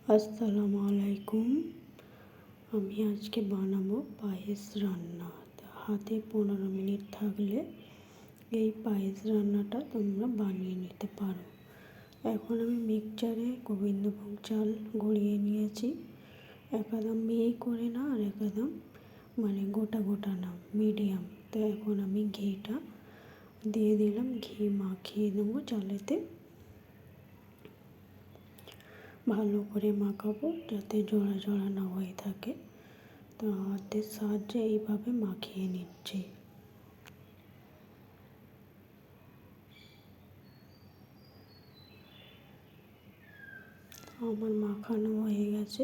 আসসালামু আলাইকুম। আমি আজকে বানাবো পায়েস রান্না। হাতে 15 মিনিট থাকলে এই পায়েস রান্নাটা তোমরা বানিয়ে নিতে পারো। এখন আমি মিক্সচারে গোবিন্দভোগ চাল গড়িয়ে নিয়েছি। একদম মিহি করে না আর একদম গোটা গোটা না, মিডিয়াম। তো এখন আমি ঘিটা দিয়ে দিলাম, ঘি মাখিয়ে দেবো চালেতে। ভালো করে মাখাবো যাতে জোড়া জোড়া না হয়ে থাকে। তো হাতের সাহায্যে এইভাবে মাখিয়ে নিচ্ছি। আমার মাখানো হয়ে গেছে।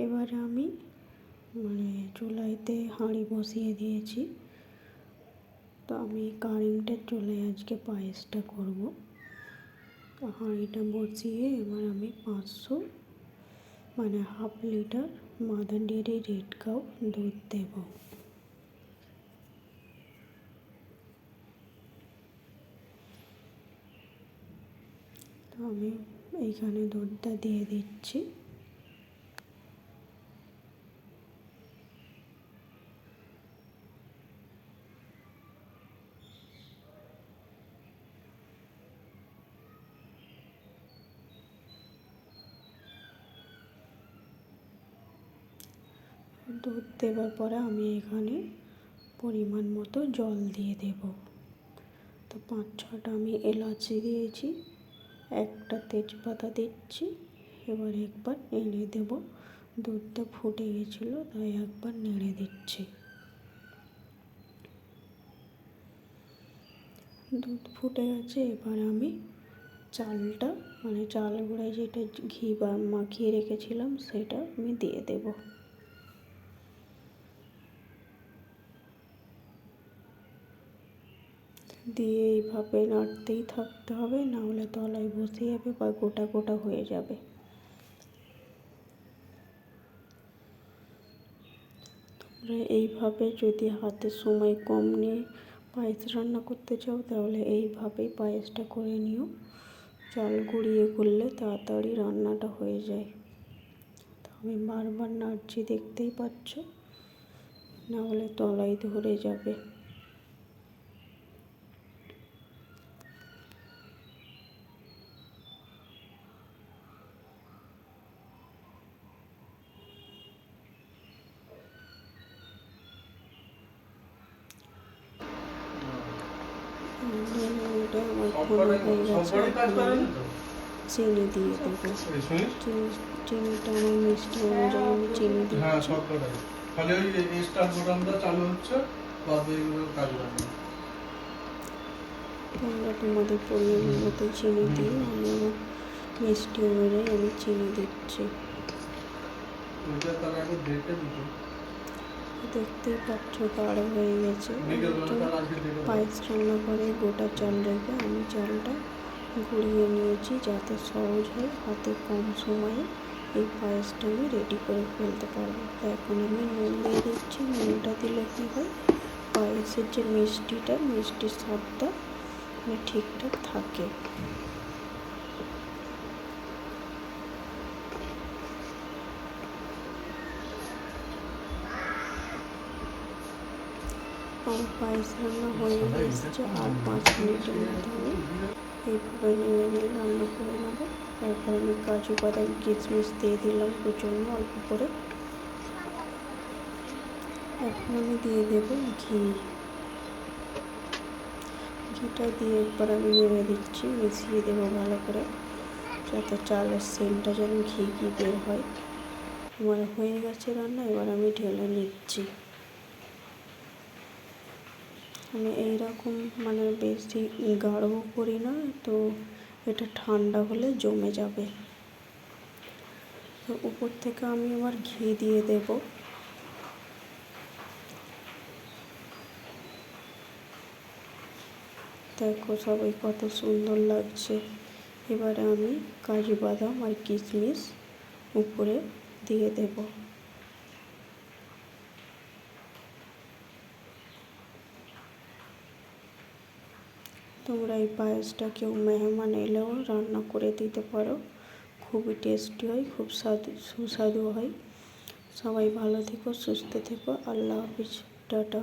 এবারে আমি চুলাইতে হাঁড়ি বসিয়ে দিয়েছি। তো আমি কারেন্টের চুলায় আজকে পায়েসটা করব। তো হাঁড়িটা বসিয়ে এবার আমি 500 half litre mother dairy red cow দুধ দেব। তো আমি এইখানে দুধটা দিয়ে দিচ্ছি। দুধ দেওয়ার পরে আমি এখানে পরিমাণ মতো জল দিয়ে দেব। তো 5-6টা আমি এলাচি দিয়েছি, একটা তেজপাতা দিচ্ছি। এবার একবার নেড়ে দেব। দুধটা ফুটে গেছিলো তাই একবার নেড়ে দিচ্ছি। দুধ ফুটে গেছে। এবার আমি চালটা চাল গুঁড়ায় যেটা ঘি বা মাখিয়ে রেখেছিলাম সেটা আমি দিয়ে দেব। দিয়ে এইভাবে নাড়তেই থাকতে হবে, নাহলে তলায় বসে যাবে বা গোটা গোটা হয়ে যাবে। তোমরা এইভাবে যদি হাতে সময় কম নিয়ে পায়েস রান্না করতে চাও তাহলে এইভাবেই পায়েসটা করে নিও। চাল গুঁড়িয়ে করলে তাড়াতাড়ি রান্নাটা হয়ে যায়। তো আমি বারবার নাড়ছি, দেখতেই পাচ্ছ, নাহলে তলায় ধরে যাবে। এটা আমার ঘন হয়ে গেছে। এখন আমি চিনি দিয়ে দেবো। চিনিটা আমার মিষ্টি অনুযায়ী আমি চিনি দিচ্ছি। তোমরা তোমাদের পরিমাণ মতো চিনি দিও। আমি আমার মিষ্টি অনুযায়ী আমি চিনি দিচ্ছি। দেখতেই পাচ্ছ গাঢ় হয়ে গেছে। পায়েস রান্না করে গোটা চাল রেখে আমি চালটা গুঁড়িয়ে নিয়েছি যাতে সহজ হয়, হাতে কম সময়ে এই পায়েসটা আমি রেডি করে ফেলতে পারবো। তো এখন আমি নুন দিয়ে দিচ্ছি। নুনটা দিলে কী হয়, পায়েসের যে মিষ্টির স্বাদটা ঠিকঠাক থাকে। আমার পায়েস রান্না হয়ে এসেছে। আর 5 মিনিটের মধ্যে আমি এইভাবে নেড়ে নিয়ে রান্না করে নেবো। তারপর আমি কাজু বাদাম কিশমিশ দিয়ে দিলাম প্রচণ্ড অল্প করে। এখন আমি দিয়ে দেবো ঘিটা দিয়ে একবার আমি নেড়ে দিচ্ছি, মিশিয়ে দেবো ভালো করে যাতে চালের সেন্টটা যেন ঘি বের হয়। আমার হয়ে গেছে রান্না। এবার আমি ঢেলে নিচ্ছি। আমি এইরকম বেশি গাঢ় করি না, তো এটা ঠান্ডা হলে জমে যাবে। তো উপর থেকে আমি আবার ঘি দিয়ে দেব। দেখো সবাই কত সুন্দর লাগছে। এবারে আমি কাজু বাদাম আর কিশমিশ উপরে দিয়ে দেব। তোমরা এই পায়েসটা কেউ মেহমান এলেও রান্না করে দিতে পারো। খুবই টেস্টি হয়, খুব সুস্বাদু হয়। সবাই ভালো থেকো, সুস্থ থেকো। আল্লাহ হাফিজ, টাটা।